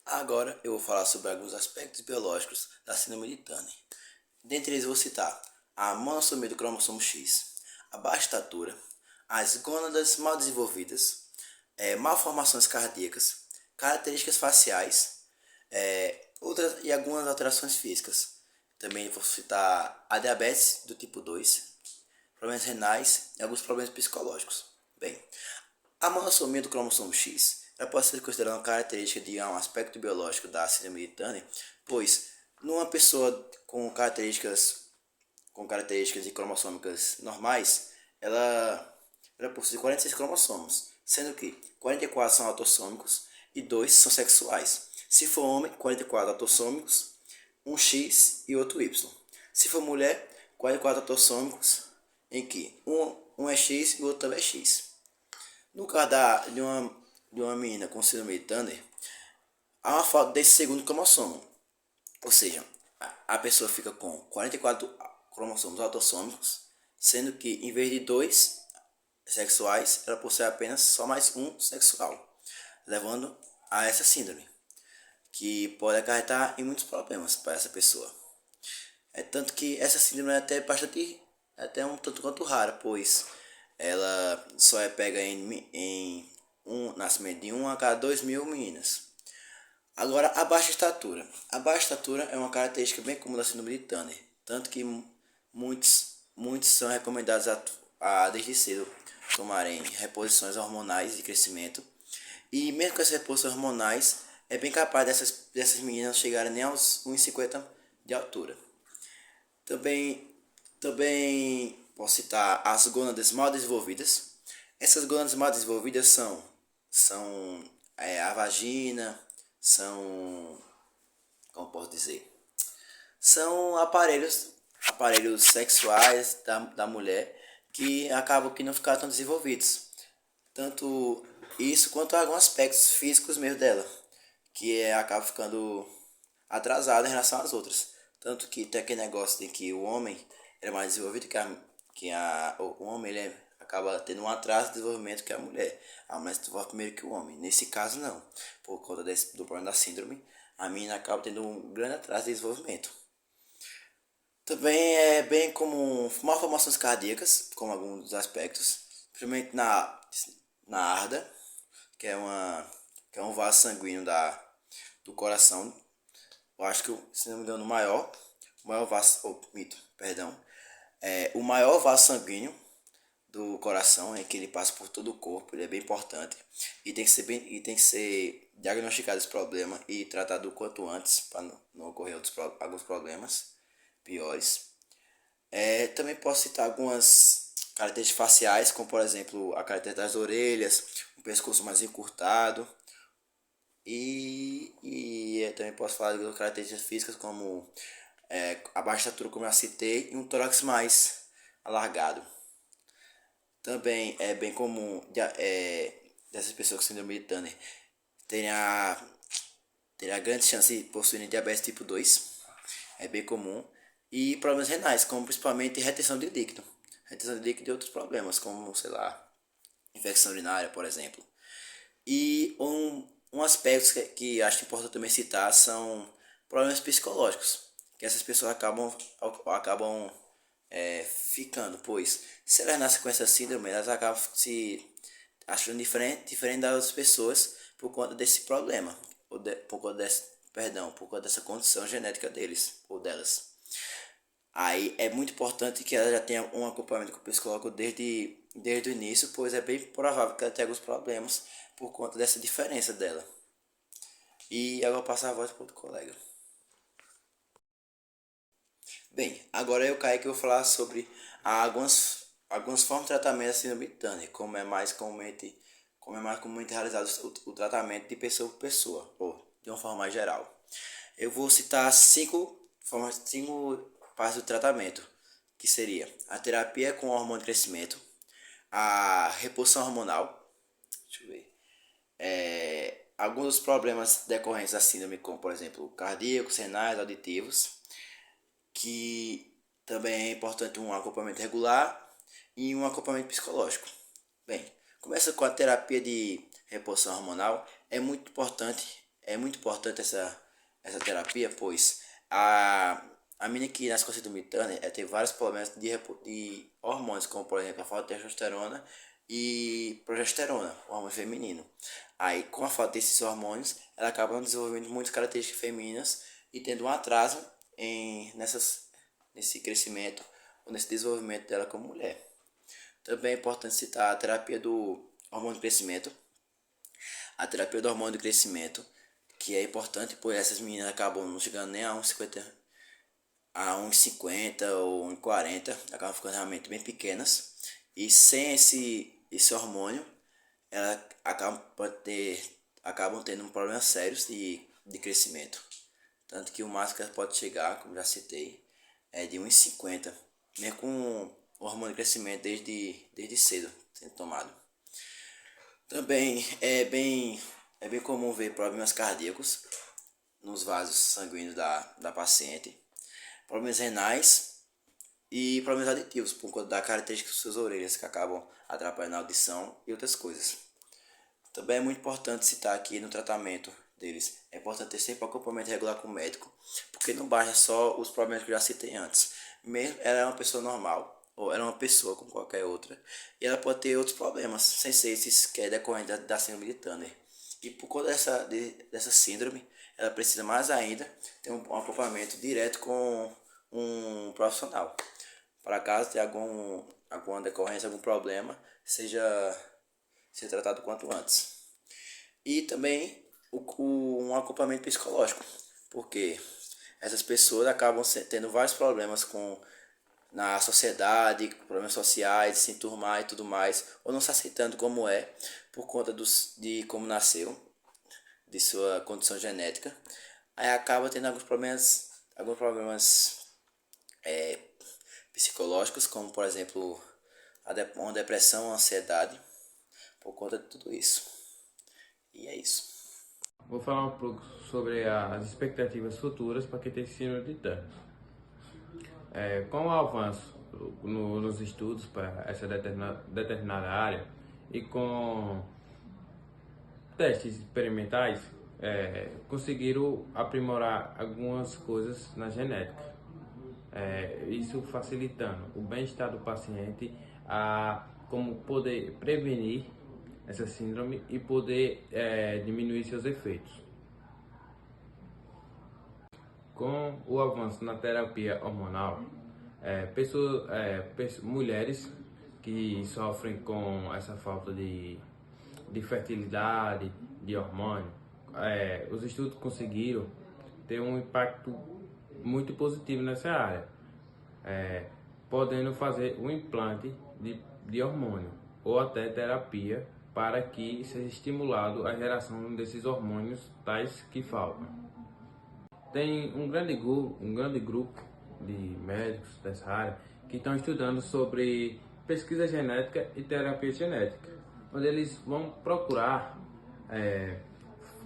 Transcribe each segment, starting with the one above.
Agora eu vou falar sobre alguns aspectos biológicos da síndrome de Turner. Dentre eles vou citar a monossomia do cromossomo X, a baixa estatura, as gônadas mal desenvolvidas, malformações cardíacas, características faciais, outras e algumas alterações físicas. Também vou citar a diabetes do tipo 2, problemas renais e alguns problemas psicológicos. Bem, a monossomia do cromossomo X ela pode ser considerada uma característica de um aspecto biológico da síndrome de Turner, pois numa pessoa com características de cromossômicas normais, ela possui 46 cromossomos, sendo que 44 são autossômicos e 2 são sexuais. Se for homem, 44 autossômicos, um X e outro Y. Se for mulher, 44 autossômicos, em que um é X e o outro também é X. No caso de uma menina com síndrome de Turner, há uma falta desse segundo cromossomo. Ou seja, a pessoa fica com 44 cromossomos autossômicos, sendo que em vez de dois sexuais, ela possui apenas só mais um sexual, levando a essa síndrome, que pode acarretar em muitos problemas para essa pessoa. É tanto que essa síndrome é até um tanto quanto rara, pois ela só é pega em um nascimento de 1 a cada 2.000 meninas. Agora, a baixa estatura. A baixa estatura é uma característica bem comum da síndrome de Turner, tanto que muitos são recomendados desde cedo tomarem reposições hormonais de crescimento. E mesmo com essas reposições hormonais, é bem capaz dessas meninas chegarem nem aos 1,50 de altura. Também, também posso citar as gônadas mal desenvolvidas. Essas gônadas mal desenvolvidas são a vagina, são, como posso dizer, são aparelhos sexuais da mulher que acabam que não ficaram tão desenvolvidos. Tanto isso quanto alguns aspectos físicos mesmo dela, que acaba ficando atrasado em relação às outras. Tanto que tem aquele negócio de que o homem é mais desenvolvido o homem acaba tendo um atraso de desenvolvimento que a mulher. A mulher se desenvolve primeiro que o homem. Nesse caso, não. Por conta do problema da síndrome, a menina acaba tendo um grande atraso de desenvolvimento. Também é bem comum malformações cardíacas, como alguns dos aspectos, principalmente na arda, que é um vaso sanguíneo do coração. Eu acho que, se não me engano, o maior vaso, perdão, o maior vaso sanguíneo do coração é que ele passa por todo o corpo, ele é bem importante e tem que ser diagnosticado esse problema e tratado o quanto antes para não ocorrer alguns problemas piores. Também posso citar algumas características faciais, como por exemplo a característica das orelhas, um pescoço mais encurtado. E eu também posso falar de outras características físicas como a baixa estatura, como eu citei, e um tórax mais alargado. Também é bem comum dessas pessoas com síndrome de Turner terem a grande chance de possuírem diabetes tipo 2. É bem comum. E problemas renais, como principalmente retenção de líquido. Retenção de líquido e outros problemas, como, sei lá, infecção urinária, por exemplo. E um aspecto que acho importante também citar são problemas psicológicos, que essas pessoas acabam ficando, pois se elas nascem com essa síndrome, elas acabam se achando diferente das outras pessoas por conta desse problema, por conta dessa condição genética deles ou delas. Aí é muito importante que ela já tenha um acompanhamento com o psicólogo desde o início, pois é bem provável que ela tenha alguns problemas por conta dessa diferença dela. E agora eu vou passar a voz para outro colega. Bem, agora eu caio que eu vou falar sobre algumas formas de tratamento da síndrome de Turner, como é mais comumente realizado o tratamento de pessoa por pessoa, ou de uma forma mais geral. Eu vou citar cinco partes do tratamento, que seria a terapia com hormônio de crescimento, a reposição hormonal, deixa eu ver, alguns dos problemas decorrentes da síndrome, como por exemplo cardíacos, renais, auditivos, que também é importante um acompanhamento regular e um acompanhamento psicológico. Bem, começa com a terapia de reposição hormonal. É muito importante é muito importante essa terapia, pois a menina que nasce com síndrome de Turner tem vários problemas de hormônios, como por exemplo a falta de testosterona e progesterona, o hormônio feminino. Aí, com a falta desses hormônios, ela acaba desenvolvendo muitas características femininas e tendo um atraso nesse crescimento ou nesse desenvolvimento dela como mulher. Também é importante citar a terapia do hormônio do crescimento. A terapia do hormônio do crescimento, que é importante, pois essas meninas acabam não chegando nem a 1,50 ou 1,40, acabam ficando realmente bem pequenas. E sem esse hormônio, elas acabam tendo problemas sérios de crescimento. Tanto que o máximo que ela pode chegar, como já citei, é de 1,50, mesmo com o hormônio de crescimento desde cedo sendo tomado. Também é bem comum ver problemas cardíacos nos vasos sanguíneos da paciente, problemas renais e problemas auditivos, por conta da característica das suas orelhas, que acabam atrapalhando a audição e outras coisas. Também é muito importante citar aqui no tratamento deles, é importante ter sempre acompanhamento regular com o médico, porque não basta só os problemas que eu já citei antes. Mesmo ela é uma pessoa normal, ou ela é uma pessoa como qualquer outra, e ela pode ter outros problemas, sem ser esses que é decorrente da síndrome de Turner. E por conta dessa síndrome, ela precisa mais ainda ter um acompanhamento direto com um profissional, para caso tenha alguma decorrência, algum problema, seja ser tratado quanto antes. E também um acompanhamento psicológico, porque essas pessoas acabam tendo vários problemas na sociedade, problemas sociais, se enturmar e tudo mais, ou não se aceitando como é, por conta de como nasceu, de sua condição genética. Aí acaba tendo alguns problemas psicológicos, como por exemplo uma depressão, uma ansiedade, por conta de tudo isso. E é isso. Vou falar um pouco sobre as expectativas futuras para quem tem síndrome de Turner. Com o avanço nos estudos para essa determinada área e com testes experimentais, conseguiram aprimorar algumas coisas na genética. Isso facilitando o bem-estar do paciente, como poder prevenir essa síndrome e poder diminuir seus efeitos. Com o avanço na terapia hormonal, mulheres que sofrem com essa falta de fertilidade, de hormônio, os estudos conseguiram ter um impacto muito positivo nessa área, podendo fazer um implante de hormônio ou até terapia para que seja estimulado a geração desses hormônios tais que faltam. Tem um grande grupo de médicos dessa área que estão estudando sobre pesquisa genética e terapia genética, onde eles vão procurar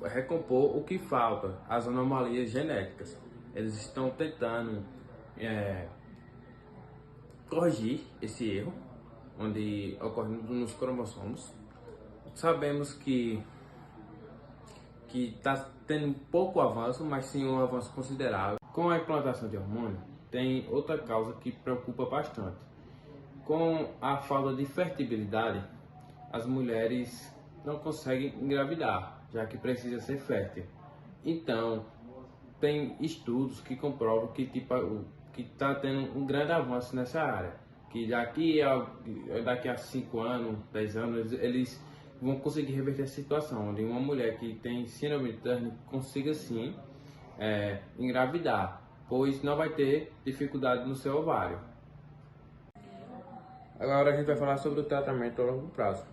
recompor o que falta, as anomalias genéticas. Eles estão tentando corrigir esse erro, onde ocorre nos cromossomos. Sabemos que está tendo pouco avanço, mas sim um avanço considerável. Com a implantação de hormônio, tem outra causa que preocupa bastante. Com a falta de fertilidade, as mulheres não conseguem engravidar, já que precisa ser fértil. Então, tem estudos que comprovam que está tendo um grande avanço nessa área. Que daqui a 5 anos, 10 anos, eles vão conseguir reverter a situação, onde uma mulher que tem síndrome de Turner consiga sim engravidar, pois não vai ter dificuldade no seu ovário. Agora a gente vai falar sobre o tratamento a longo prazo.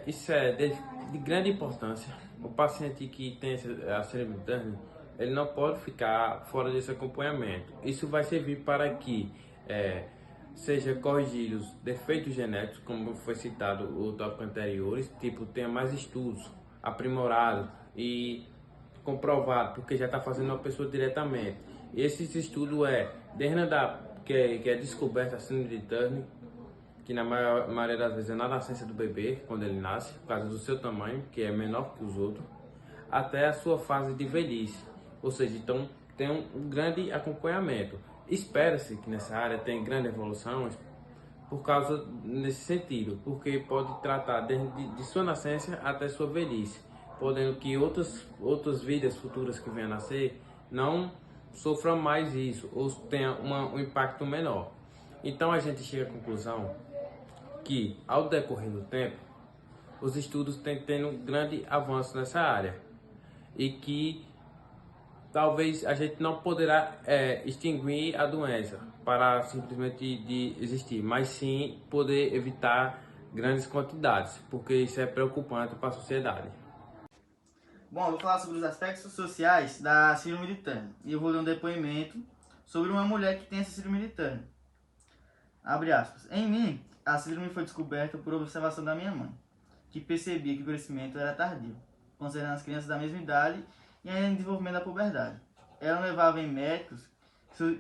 Isso é de grande importância. O paciente que tem a síndrome de Turner, ele não pode ficar fora desse acompanhamento. Isso vai servir para que seja corrigidos defeitos genéticos, como foi citado o tópico anteriores, tipo, tenha mais estudos aprimorados e comprovado, porque já está fazendo uma pessoa diretamente. Esse estudo desde que é descoberta a síndrome de Turner, que na maioria das vezes é na nascença do bebê, quando ele nasce, por causa do seu tamanho, que é menor que os outros, até a sua fase de velhice. Ou seja, então tem um grande acompanhamento. Espera-se que nessa área tenha grande evolução por causa nesse sentido, porque pode tratar desde de sua nascença até sua velhice, podendo que outras vidas futuras que venham a nascer não sofram mais isso ou tenha um impacto menor. Então a gente chega à conclusão que, ao decorrer do tempo, os estudos têm tendo um grande avanço nessa área e que talvez a gente não poderá extinguir a doença para simplesmente de existir, mas sim poder evitar grandes quantidades, porque isso é preocupante para a sociedade. Bom, eu vou falar sobre os aspectos sociais da síndrome de Turner. E eu vou ler um depoimento sobre uma mulher que tem essa síndrome de Turner. Abre aspas. Em mim, a síndrome foi descoberta por observação da minha mãe, que percebia que o crescimento era tardio, considerando as crianças da mesma idade e ainda em desenvolvimento da puberdade. Ela levava em médicos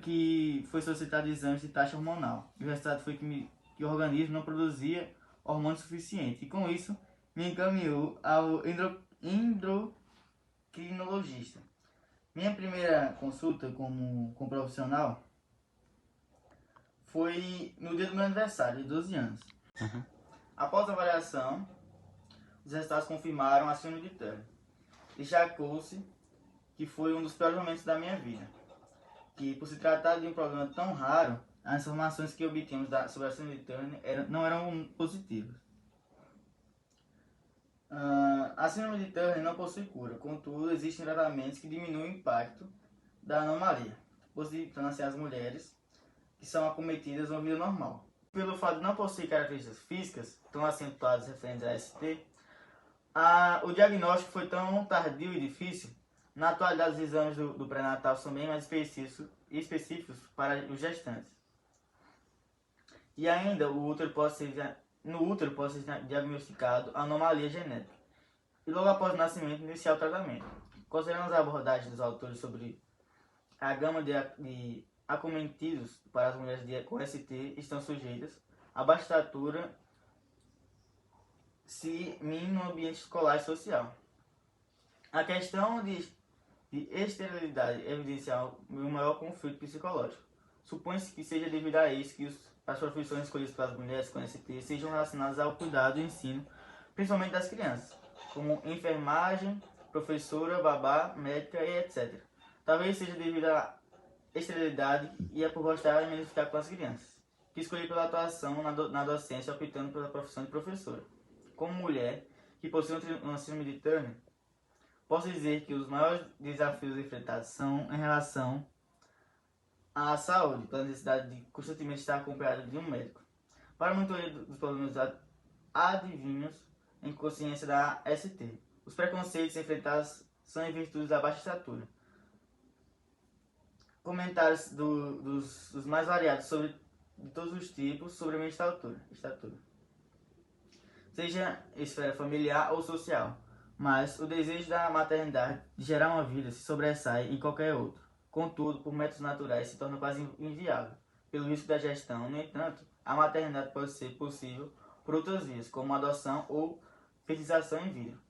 que foi solicitado exames de taxa hormonal. E o resultado foi que o organismo não produzia hormônio suficiente. E com isso, me encaminhou ao endocrinologista. Minha primeira consulta com profissional foi no dia do meu aniversário, de 12 anos. Após a avaliação, os resultados confirmaram a síndrome de Turner. Destacou-se que foi um dos piores momentos da minha vida, que por se tratar de um problema tão raro, as informações que obtínhamos sobre a síndrome de Turner não eram positivas. A síndrome de Turner não possui cura, contudo, existem tratamentos que diminuem o impacto da anomalia, possibilitando assim as mulheres que são acometidas uma vida normal. Pelo fato de não possuir características físicas tão acentuadas referentes a ST, o diagnóstico foi tão tardio e difícil. Na atualidade, os exames do pré-natal são bem mais específicos para os gestantes. E ainda, no útero pode ser diagnosticado a anomalia genética. E logo após o nascimento, iniciar o tratamento. Considerando as abordagens dos autores sobre a gama de acometidos para as mulheres com ST estão sujeitas a baixa estatura no ambiente escolar e social. A questão de esterilidade evidencia o maior conflito psicológico. Supõe-se que seja devido a isso que as profissões escolhidas pelas mulheres com ST sejam relacionadas ao cuidado e ensino, principalmente das crianças, como enfermagem, professora, babá, médica e etc. Talvez seja devido à esterilidade e por gostar de ficar com as crianças, que escolhi pela atuação na docência, optando pela profissão de professora. Como mulher que possui uma síndrome de Turner, posso dizer que os maiores desafios enfrentados são em relação à saúde, pela necessidade de constantemente estar acompanhado de um médico, para a monitoria dos problemas adivinhos em consciência da ST. Os preconceitos enfrentados são em virtude da baixa estatura. Comentários dos mais variados de todos os tipos sobre a minha estatura, seja esfera familiar ou social, mas o desejo da maternidade de gerar uma vida se sobressai em qualquer outro. Contudo, por métodos naturais se torna quase inviável, pelo risco da gestão. No entanto, a maternidade pode ser possível por outras vias, como adoção ou fertilização in vitro.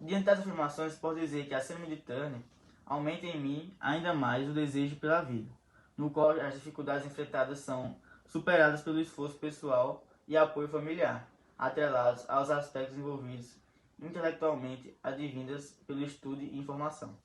Diante das afirmações, posso dizer que a síndrome de Turner aumenta em mim ainda mais o desejo pela vida, no qual as dificuldades enfrentadas são superadas pelo esforço pessoal e apoio familiar, atrelados aos aspectos envolvidos intelectualmente advindas pelo estudo e informação.